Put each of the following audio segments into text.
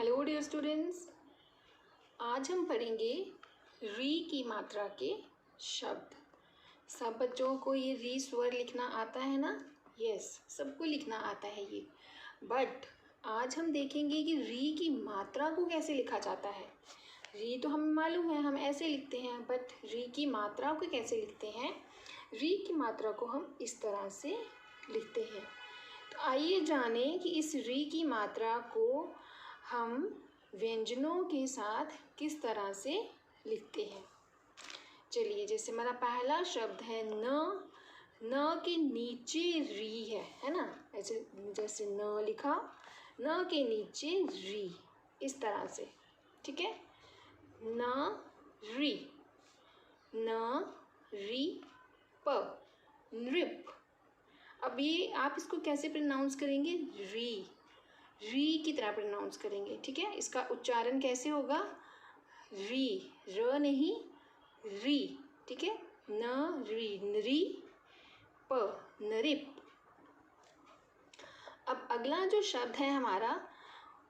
Hello dear students, आज हम पढ़ेंगे री की मात्रा के शब्द। सब बच्चों को ये री स्वर लिखना आता है ना? यस, सबको लिखना आता है ये। बट आज हम देखेंगे कि री की मात्रा को कैसे लिखा जाता है। री तो हमें मालूम है, हम ऐसे लिखते हैं, बट री की मात्रा को कैसे लिखते हैं? री की मात्रा को हम इस तरह से लिखते हैं। तो आइए जानें कि इस री की मात्रा को हम व्यंजनों के साथ किस तरह से लिखते हैं। चलिए, जैसे हमारा पहला शब्द है न के नीचे री है ना? ऐसे जैसे न लिखा, न के नीचे री, इस तरह से, ठीक है। न री प, नृप। अब ये आप इसको कैसे प्रोनाउंस करेंगे? री की तरह प्रोनाउंस करेंगे, ठीक है। इसका उच्चारण कैसे होगा? री, र नहीं, री, ठीक है। न री, नरी, प, नरिप। अब अगला जो शब्द है हमारा,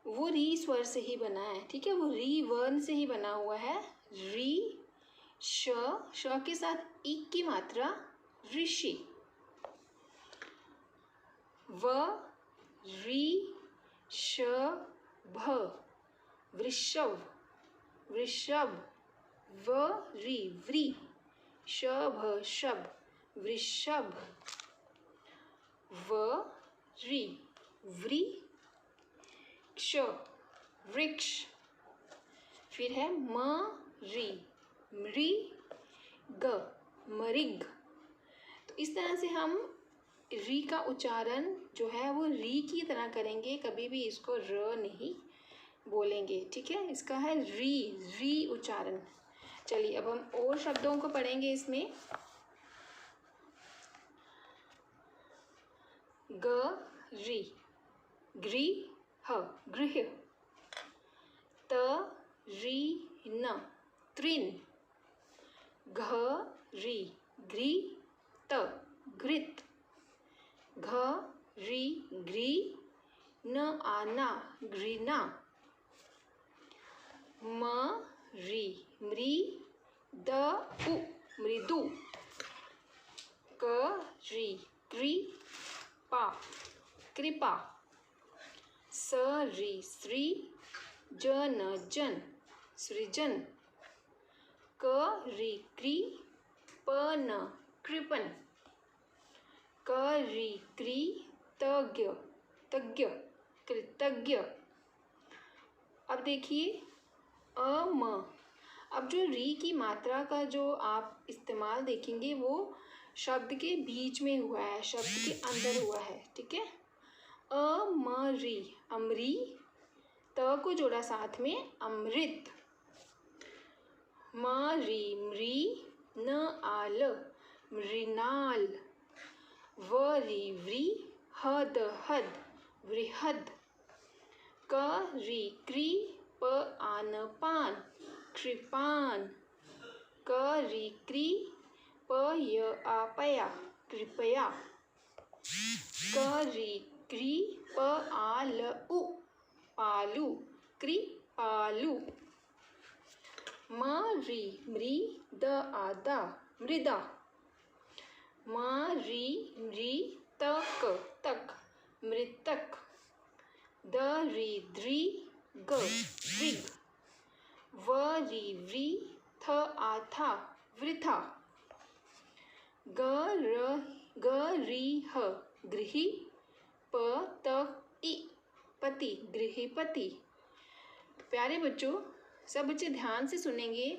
वो री स्वर से ही बना है, ठीक है। वो री वर्ण से ही बना हुआ है। री, श के साथ ई की मात्रा, ऋषि। व, री, भ, वृषभ, व, री, व्री, शभ, वृषभ, व, री, व्री, क्ष, वृक्ष। फिर है म, री, मृ, ग, मृग। तो इस तरह से हम री का उच्चारण जो है वो री की तरह करेंगे, कभी भी इसको र नहीं बोलेंगे, ठीक है। इसका है री उच्चारण। चलिए, अब हम और शब्दों को पढ़ेंगे इसमें। ग, री, गृह, गृह। त, री, न, तृण। घ, री, घृ, त, घृत। घ, री, घृ, न, आना, घृणा। म, री, मृ, द, उ, मृदु। क, री, कृ, पा, कृपा। स, री, श्री, जन, जन, सृजन। क, री, कृ, प, न, कृपन। क, री, कृ, तज्ञ, तज्ञ, कृतज्ञ। अब देखिए म। अब जो री की मात्रा का जो आप इस्तेमाल देखेंगे वो शब्द के बीच में हुआ है, शब्द के अंदर हुआ है, ठीक है। म, री, अमरी, त को जोड़ा साथ में, अमृत। म, री, मृ, न, आल, मृणाल। व, री, व्री, हद, हद, वृहद। क, री, कृ, प, आन, पान, कृपान। क, री, कृ, प, य, आ, पया, कृपया। क, री, कृ, प, आ, ल, उ, पालु, कृपालु। म, री, मृ, द, आ, दा, मृदा। म, री, मृ, तक, तक, मृतक। द, री, दृ, ग, दृग। व, री, व्री, थ, आ, था, वृथा। ग, री, ह, गृही, प, त, इ, पति, गृहपति। प्यारे बच्चों, सब बच्चे ध्यान से सुनेंगे।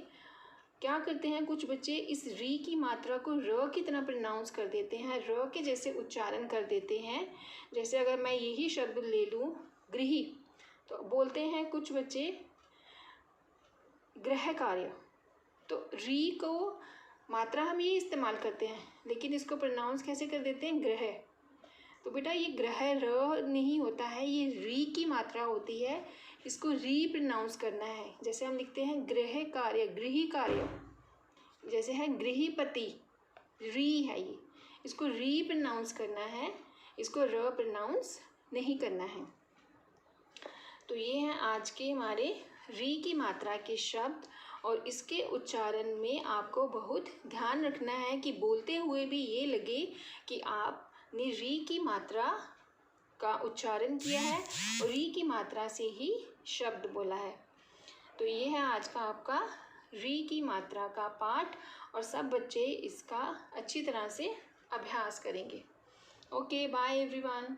क्या करते हैं कुछ बच्चे, इस री की मात्रा को र की तरह प्रोनाउंस कर देते हैं, र के जैसे उच्चारण कर देते हैं। जैसे अगर मैं यही शब्द ले लूँ गृही, तो बोलते हैं कुछ बच्चे गृह कार्य। तो री को मात्रा हम ये इस्तेमाल करते हैं, लेकिन इसको प्रोनाउंस कैसे कर देते हैं? ग्रह। तो बेटा ये ग्रह र नहीं होता है, ये री की मात्रा होती है। इसको री प्रोनाउंस करना है। जैसे हम लिखते हैं गृह कार्य, गृही कार्य, जैसे है गृहपति, री है ये। इसको री प्रोनाउंस करना है, इसको र प्रोनाउंस नहीं करना है। तो ये हैं आज के हमारे री की मात्रा के शब्द। और इसके उच्चारण में आपको बहुत ध्यान रखना है कि बोलते हुए भी ये लगे कि आपने री की मात्रा का उच्चारण किया है और री की मात्रा से ही शब्द बोला है। तो ये है आज का आपका री की मात्रा का पाठ और सब बच्चे इसका अच्छी तरह से अभ्यास करेंगे। Okay, bye everyone.